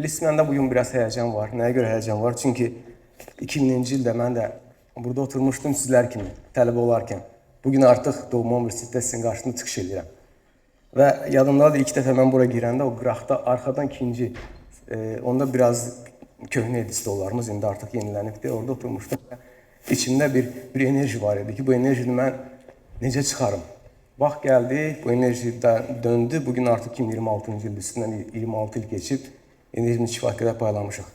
Bilirsiniz, məndə bugün biraz həyəcan var. Nəyə görə həyəcan var? Çünki 2000-ci ildə mən də burada oturmuşdum sizlər kimi, tələbə olarkən. Bugün artıq Doğma Universitetdə sizin qarşısında çıxış edirəm. Və yadımdadır, ilk dəfə mən bura girəndə o qıraqda arxadan ikinci, onda biraz köhnə idi stollarımız, indi artıq yenilənibdi. Orada oturmuşdum və içimdə bir enerji var idi ki, bu enerjini mən necə çıxarım? Vaxt gəldi, bu enerji döndü. Bugün artıq 2026-cı ildir, üstündən 26 il keçib enerjini kifayət qədər paylamışıq.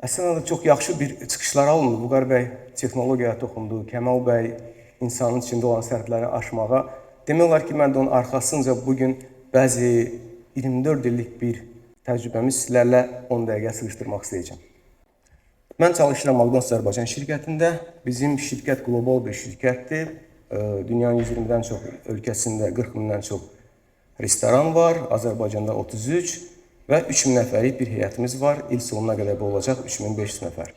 Əslində çox yaxşı bir çıxışlar alındı. Vüqar bəy texnologiyaya toxundu, Kəmal bəy insanın içində olan sərhədləri aşmağa. Demək olar ki, mən də onun arxasınca bugün bəzi 24 illik bir təcrübəmi sizlərlə 10 dəqiqə sığışdırmaq istəyəcəm. Mən çalışıram McDonald's Azərbaycan şirkətində. Bizim şirkət qlobal bir şirkətdir. Dünyanın 120-dən çox ölkəsində 40 mindən çox restoran var. Azərbaycanda 33 və 3000 nəfərlik bir heyətimiz var. İl sonuna qədər bu olacaq 3500 nəfər.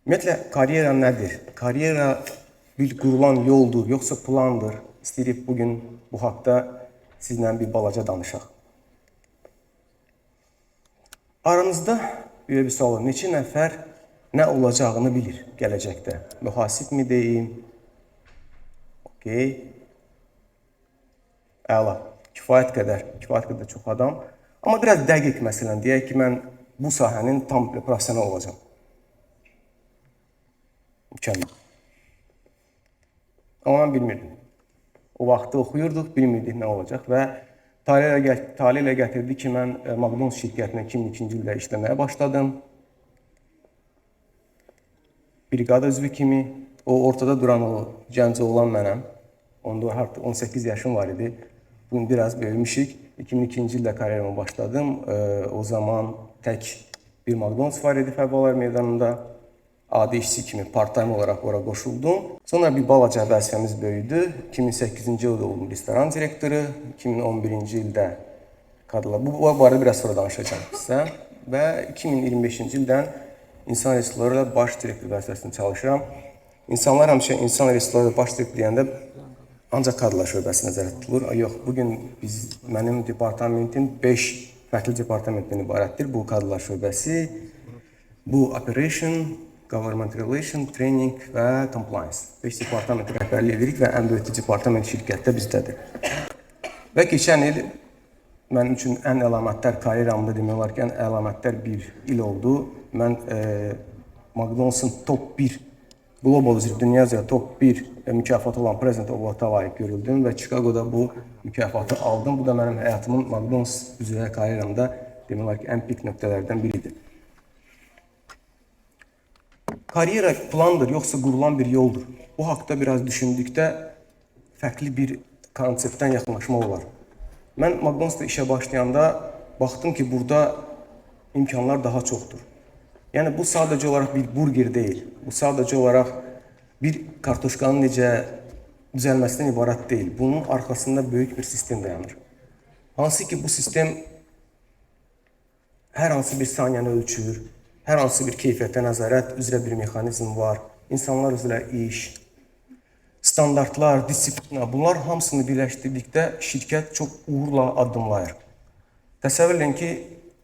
Ümumiyyətlə, karyera nədir? Karyera bir qurulan yoldur, yoxsa plandır? İstəyirik bugün bu haqda sizlə bir balaca danışaq. Aranızda bir sual var. Neçə nəfər nə olacağını bilir gələcəkdə? Mühasib mi deyim? Okey. Əla. Kifayət qədər çox adam. Amma biraz dəqiq məsələn, deyək ki, mən bu sahənin tam profesional olacağım. Mükəmməl. Amma mən bilmirdim. O vaxtı oxuyurduq, bilmirdik nə olacaq və talih ilə gətirdi ki, mən McDonald's şirkətinə 2002-ci ildə işləməyə başladım. Briqada üzvü kimi, o ortada duran o gənc oğlan mənəm. Onda artıq 18 yaşım var idi. Bugün biraz böyümüşük. 2002-ci ildə karyeramı başladım. O zaman tək bir McDonald's var idi Fəvvalar meydanında. Adi işçi kimi part-time olaraq ora qoşuldum. Sonra bir balaca vəzifəmiz böyüdü. 2008-ci ildə oldum restoran direktoru. 2011-ci ildə bu barədə biraz sonra danışacağım sizə. Və 2025-ci ildən insan resursları baş direktor vəzifəsində çalışıram. İnsanlar həmişə insan resursları baş direktor deyəndə ancaq kadrlar şöbəsi nəzərdə tutulur. Yox, bugün mənim departamentim 5 fərqli departamentdən ibarətdir. Bu kadrlar şöbəsi, bu operation, government relation, training və compliance. 5 departamenti rəhbərlik edirik və ən böyük departament şirkətdə bizdədir. Və keçən il mənim üçün ən əlamətdar karyeramda demək olar ki, ən əlamətdar bir il oldu. Mən McDonald's-ın top 1, global üzrə, dünya üzrə top 1 mükafatı olan President Award-a layiq görüldüm və Chicago'da bu mükafatı aldım. Bu da mənim həyatımın McDonald's üzrə karyeramda demək olar ki, ən pik nöqtələrdən biridir. Karyera plandır, yoxsa qurulan bir yoldur. Bu haqda biraz düşündükdə fərqli bir konseptdən yaxınlaşmaq olar. Mən McDonald's-da işə başlayanda baxdım ki, burada imkanlar daha çoxdur. Yəni, bu sadəcə olaraq bir burger deyil. Bu sadəcə olaraq bir kartoşkanın necə düzəlməsindən ibarət deyil. Bunun arxasında böyük bir sistem dayanır. Hansı ki, bu sistem hər hansı bir saniyəni ölçür, hər hansı bir keyfiyyətə nəzarət üzrə bir mexanizm var, insanlar üzrə iş, standartlar, disiplina, bunlar hamısını birləşdirdikdə şirkət çox uğurla addımlayır. Təsəvvür edin ki,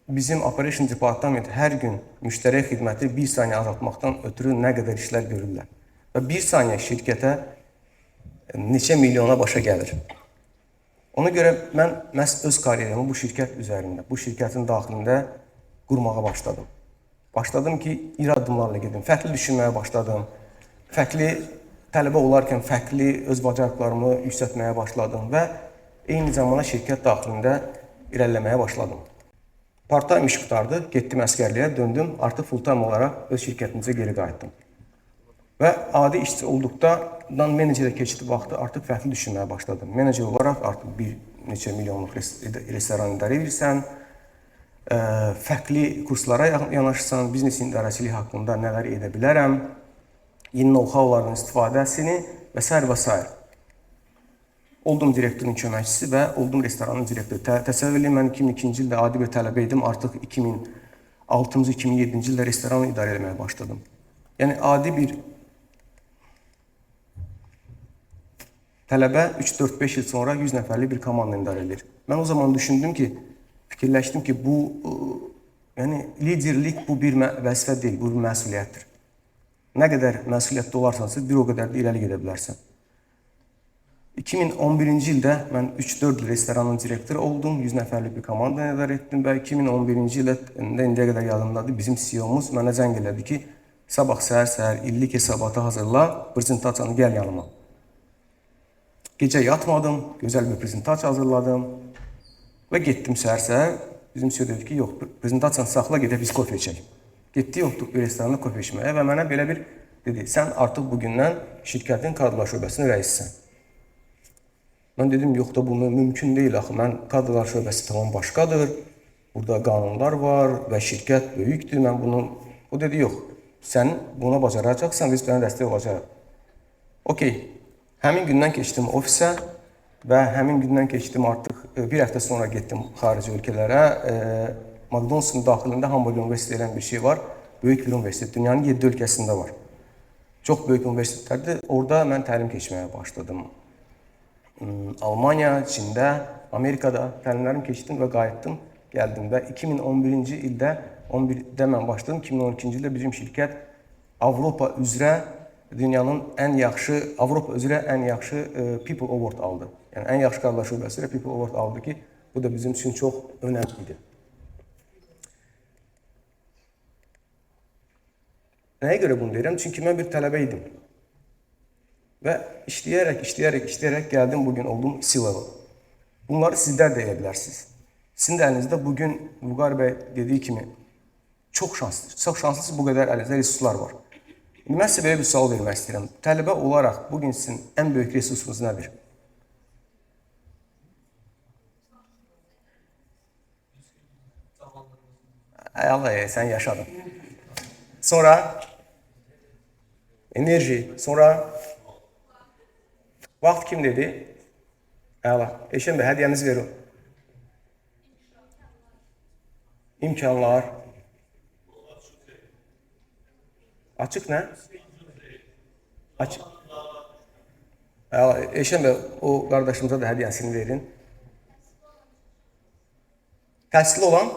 bizim operation departament hər gün müştəri xidməti 1 saniyə azaltmaqdan ötürü nə qədər işlər görürlər. Və 1 saniyə şirkətə neçə milyona başa gəlir. Ona görə mən məhz öz karyeramı bu şirkət üzərində, bu şirkətin daxilində qurmağa başladım. Başladım ki, iri addımlarla gedim, fərqli düşünməyə başladım. Fərqli tələbə olarkən fərqli öz bacarıqlarımı yüksəltməyə başladım və eyni zamanda şirkət daxilində irəliləməyə başladım. Part-time iş qutardı, getdim əskərliyə, döndüm, artıq full-time olaraq öz şirkətimizə geri qayıtdım. Və adi işçi olduqda, menecerə keçidi vaxtı artıq fərqli düşünməyə başladım. Menecer olaraq artıq bir neçə milyonluq restoran idarə edirsən, fərqli kurslara yanaşırsan, biznes idarəçiliyi haqqında nələr edə bilərəm, yeni know-how'ların istifadəsini və s. Oldum direktorun köməkçisi və oldum restoranın direktoru. Təsəvvür edin, mən 2002-ci ildə adi bir tələbə idim, artıq 2006-cı, 2007-ci ildə restoranı idarə etməyə başladım. Yəni, adi bir tələbə 3-4-5 il sonra 100 nəfərlik bir komanda idarə edir. Mən o zaman düşündüm ki, fikirləşdim ki, bu yəni liderlik bu bir vəzifə deyil, bu bir məsuliyyətdir. Nə qədər məsuliyyətli olarsansa, bir o qədər də irəli gedə bilərsən. 2011-ci ildə mən 3-4 restoranın direktoru oldum, 100 nəfərlik bir komanda idarə etdim və 2011-ci ildə indiyə qədər yadımdadır, bizim CEO-muz mənə zəng elədi ki, sabah səhər illik hesabatı hazırla, prezentasiyanı gəl yanıma. Gecə yatmadım, gözəl bir prezentasiya hazırladım və getdim səhər. Bizim CEO dedi ki, yox, prezentasiyanı saxla, gedək biz kofe içək. Getdik, yoxduq bir restoranda kofe içməyə və mənə belə bir dedi, sən artıq bugündən şirkətin kadrlar şöbəsinin rəisisən. Mən dedim, yox da bu mümkün deyil axı, mən kadrlar şöbəsi tamam başqadır, burada qanunlar var və şirkət böyükdür, mən bunu... O dedi, yox, sən buna bacaracaqsan, biz mənə dəstək olacaq. Okey, həmin gündən keçdim ofisə və həmin gündən keçdim artıq bir həftə sonra getdim xarici ölkələrə. McDonald's-ın daxilində Hamburg Universiteti ilə bir şey var, böyük bir universitet, dünyanın 7 ölkəsində var. Çox böyük universitetlərdir, orada mən təlim keçməyə başladım. Almanya, Çində, Amerikada təlimlərimi keçdim və qayıtdım, gəldim və 2011-ci ildə, 11-də mən başladım, 2012-ci ildə bizim şirkət Avropa üzrə dünyanın ən yaxşı, Avropa üzrə ən yaxşı People Award aldı. Yəni, ən yaxşı kadrlar şöbəsi ilə People Award aldı ki, bu da bizim üçün çox önəmlidir. Nəyə görə bunu deyirəm? Çünki mən bir tələbə idim. Və işləyərək gəldim, bugün oldum C-level. Bunları sizlər də edə bilərsiniz. Sizin də əlinizdə bugün Vüqar bəy dediyi kimi çox şanslısınız, bu qədər əlinizdə resurslar var. Mən sizə belə bir sual vermək istəyirəm. Tələbə olaraq bugün sizin ən böyük resursunuz nədir? Allah, sən yaşadın. Sonra enerji, sonra vaxt kim dedi? Əla. Eşən bəy, hədiyənizi verin. İmkanlar. Açıq nə? Açıq. Əla. Eşən bəy, o qardaşımıza da hədiyəsini verin. Təhsil olan?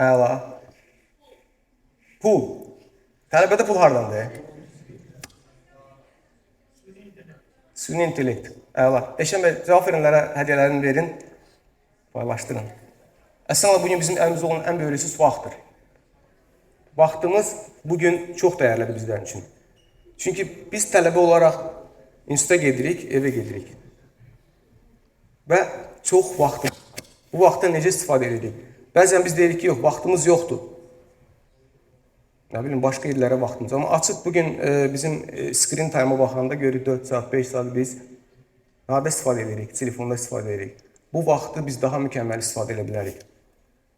Əla. Pul. Tələbədə pul hardandır? Süni intellekt. Əla. Eşən bəy, cavab verənlərə hədiyələrini verin, paylaşdırın. Əslində, bugün bizim əlimizdə olan ən böyük resurs vaxtdır. Vaxtımız bugün çox dəyərlidir bizlər üçün. Çünki biz tələbə olaraq instituta gedirik, evə gedirik. Və çox vaxtımız. Bu vaxtdan necə istifadə edirik? Bəzən biz deyirik ki, yox, vaxtımız yoxdur. Nə bilim, başqa yerlərə vaxtımız. Amma açıq bugün bizim screen time-a baxanda görürük 4 saat, 5 saat biz harada istifadə edirik, telefonda istifadə edirik. Bu vaxtı biz daha mükəmməl istifadə edə bilərik.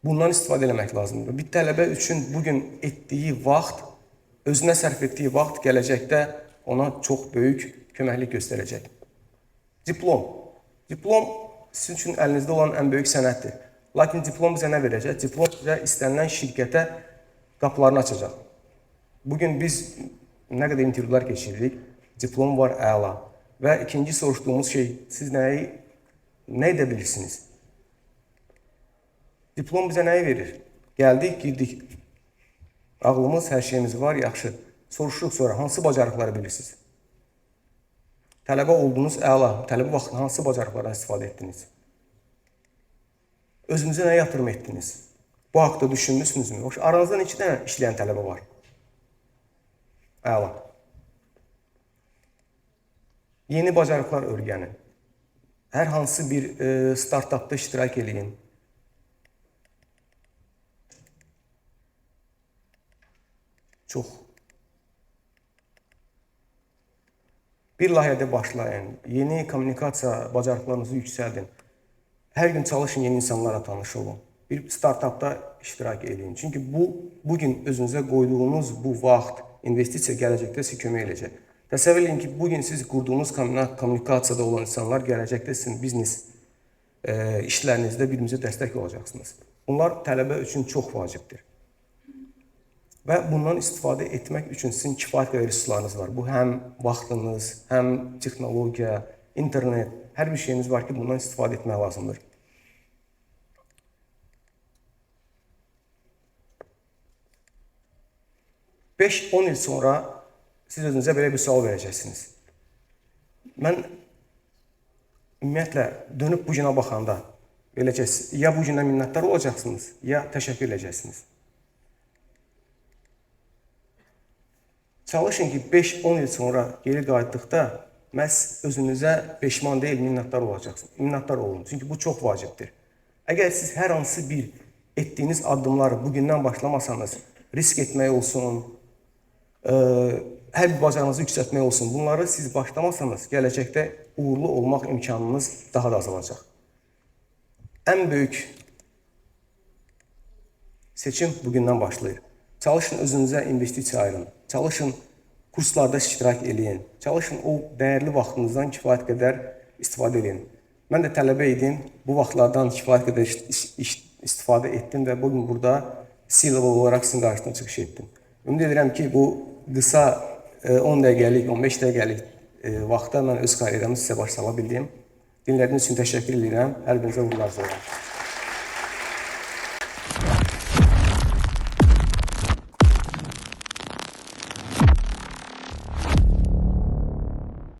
Bundan istifadə eləmək lazımdır. Bir tələbə üçün bugün etdiyi vaxt, özünə sərf etdiyi vaxt gələcəkdə ona çox böyük köməklik göstərəcək. Diplom. Diplom sizin üçün əlinizdə olan ən böyük sənətdir. Lakin diplom bizə nə verəcək? Diplom bizə istənilən şirkətə qapılarını açacaq. Bugün biz nə qədər intervyular keçiririk, diplom var, əla. Və ikinci soruşduğumuz şey, siz nə edə bilirsiniz? Diplom bizə nəyi verir? Gəldik, girdik. Ağlımız, hər şeyimiz var, yaxşı. Soruşuruq sonra, hansı bacarıqları bilirsiniz? Tələbə oldunuz, əla. Tələbə vaxtında hansı bacarıqlardan istifadə etdiniz? Özünüzə nə yatırım etdiniz? Bu haqda düşünmüsünüzmü? Aranızda neçə dənə işləyən tələbə var? Əla. Yeni bacarıqlar öyrənin. Hər hansı bir startupda iştirak edin. Çox. Bir layihədə başlayın. Yeni kommunikasiya bacarıqlarınızı yüksəldin. Hər gün çalışın, yeni insanlarla tanış olun. Bir startupda iştirak edin. Çünki bugün özünüzə qoyduğunuz bu vaxt, investisiya gələcəkdə sizə kömək edəcək. Təsəvvür edin ki, bugün siz qurduğunuz kommunikasiyada olan insanlar gələcəkdə sizin biznes işlərinizdə bir-birinizə dəstək olacaqsınız. Bunlar tələbə üçün çox vacibdir. Və bundan istifadə etmək üçün sizin kifayət qədər resurslarınız var. Bu həm vaxtınız, həm texnologiya, internet, hər bir şeyiniz var ki, bundan istifadə etmək lazımdır. Beş, 10 il sonra siz özünüzə belə bir sual verəcəksiniz. Mən ümumiyyətlə dönüb bu günə baxanda beləcə ya bu günə minnətdar olacaqsınız, ya təşəkkür edəcəksiniz. Çalışın ki, 5-10 il sonra geri qayıtdıqda məhz özünüzə peşman deyil, minnətdar olacaqsınız. Minnətdar olun, çünki bu çox vacibdir. Əgər siz hər hansı bir etdiyiniz addımları bugündən başlamasanız, risk etmək olsun, hər bir bacarığınızı yüksəltmək olsun, bunları siz başlamasanız, gələcəkdə uğurlu olmaq imkanınız daha da azalacaq. Ən böyük seçim bugündən başlayır. Çalışın özünüzə investisiya ayırın. Çalışın kurslarda iştirak edin. Çalışın o dəyərli vaxtınızdan kifayət qədər istifadə edin. Mən də tələbə idim. Bu vaxtlardan kifayət qədər istifadə etdim və bugün burada C-level olaraq sizin qarşısına çıxış etdim. Ümid edirəm ki, bu qısa 10 dəqiqəlik, 15 dəqiqəlik vaxtda mən öz karyeramı sizə başlama bildim. Dinlədiyiniz üçün təşəkkür edirəm. Hər birinizə uğurlar dilərim.